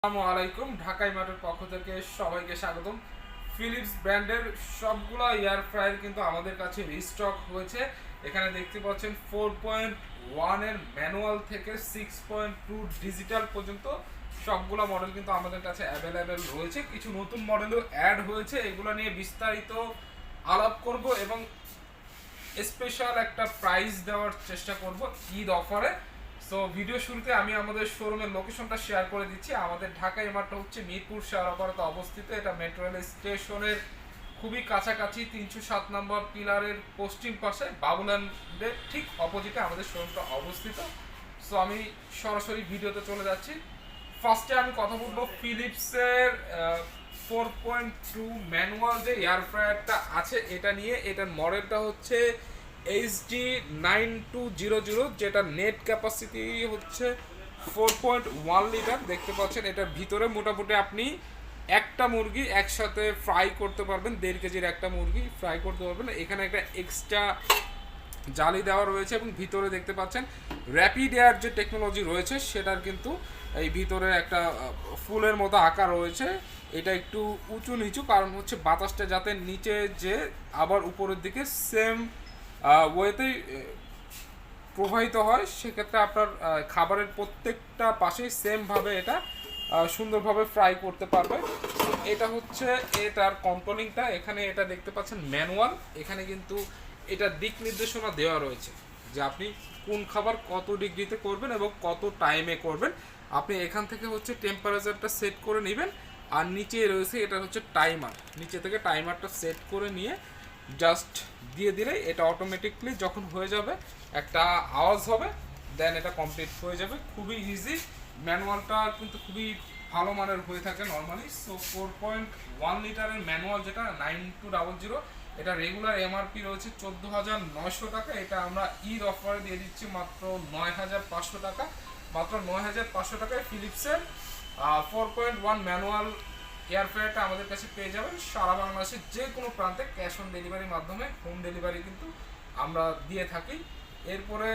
আসসালামু আলাইকুম। ঢাকাই মার্টের পক্ষ থেকে সবাইকে স্বাগতম। ফিলিপস ব্র্যান্ডের সবগুলো এয়ার ফ্রায়ার কিন্তু আমাদের কাছে রিস্টক হয়েছে। এখানে দেখতে পাচ্ছেন 4.1 এর ম্যানুয়াল থেকে 6.2 ডিজিটাল পর্যন্ত সবগুলো মডেল কিন্তু আমাদের কাছে অ্যাভেলেবেল রয়েছে। কিছু নতুন মডেলও অ্যাড হয়েছে, এগুলো নিয়ে বিস্তারিত আলাপ করব এবং স্পেশাল একটা প্রাইস দেওয়ার চেষ্টা করব ঈদ অফারে। সো ভিডিও শুরুতে আমি আমাদের শোরুমের লোকেশনটা শেয়ার করে দিচ্ছি। আমাদের ঢাকা এমারটা হচ্ছে মিরপুর শেয়ারপাড়াতে অবস্থিত। এটা মেট্রো রেল স্টেশনের খুবই কাছাকাছি, 307 নম্বর পিলারের পশ্চিম পাশে বাবুল্যান্ডের ঠিক অপোজিটে আমাদের শোরুমটা অবস্থিত। সো আমি সরাসরি ভিডিওতে চলে যাচ্ছি। ফার্স্টে আমি কথা বলবো ফিলিপসের 4.2 ম্যানুয়াল যে এয়ার ফ্রায়ারটা আছে এটা নিয়ে। এটার মডেলটা হচ্ছে HD9200, যেটা নেট ক্যাপাসিটি হচ্ছে 4.1 লিটার। দেখতে পাচ্ছেন এটার ভিতরে মোটামুটি আপনি একটা মুরগি একসাথে ফ্রাই করতে পারবেন, 1.5 কেজির একটা মুরগি ফ্রাই করতে পারবেন। এখানে একটা এক্সট্রা জালি দেওয়া রয়েছে এবং ভিতরে দেখতে পাচ্ছেন র্যাপিড এয়ার যে টেকনোলজি রয়েছে সেটার কিন্তু এই ভিতরে একটা ফুলের মতো আকার রয়েছে। এটা একটু উঁচু নিচু, কারণ হচ্ছে বাতাসটা যাতে নিচে যে আবার উপরের দিকে সেম ওয়েতেই প্রবাহিত হয়, সেক্ষেত্রে আপনার খাবারের প্রত্যেকটা পাশেই সেমভাবে এটা সুন্দরভাবে ফ্রাই করতে পারবে। এটা হচ্ছে এটার কন্ট্রোলিংটা। এখানে এটা দেখতে পাচ্ছেন ম্যানুয়াল। এখানে কিন্তু এটা দিক নির্দেশনা দেওয়া রয়েছে যে আপনি কোন খাবার কত ডিগ্রিতে করবেন এবং কত টাইমে করবেন। আপনি এখান থেকে হচ্ছে টেম্পারেচারটা সেট করে নেবেন। আর নিচে রয়েছে এটা হচ্ছে টাইমার, নিচে থেকে টাইমারটা সেট করে নিয়ে জাস্ট দিয়ে দিলে এটা অটোমেটিকলি যখন হয়ে যাবে একটা আওয়াজ হবে, দেন এটা কমপ্লিট হয়ে যাবে। খুবই ইজি। ম্যানুয়ালটা কিন্তু খুবই ভালো মানের হয়ে থাকে নর্মালি। সো 4.1 লিটারের ম্যানুয়াল যেটা 9200, এটা রেগুলার এমআরপি রয়েছে 14,900 টাকা। এটা আমরা ঈদ অফারে দিয়ে দিচ্ছি মাত্র 9,500 টাকা। মাত্র 9,500 টাকায় ফিলিপসের 4.1 ম্যানুয়াল এয়ার ফ্রায়ারটা আমাদের কাছে পেয়ে যাবেন। সারা বাংলাদেশের যে কোনো প্রান্তে ক্যাশ অন ডেলিভারির মাধ্যমে হোম ডেলিভারি কিন্তু আমরা দিয়ে থাকি। এরপরে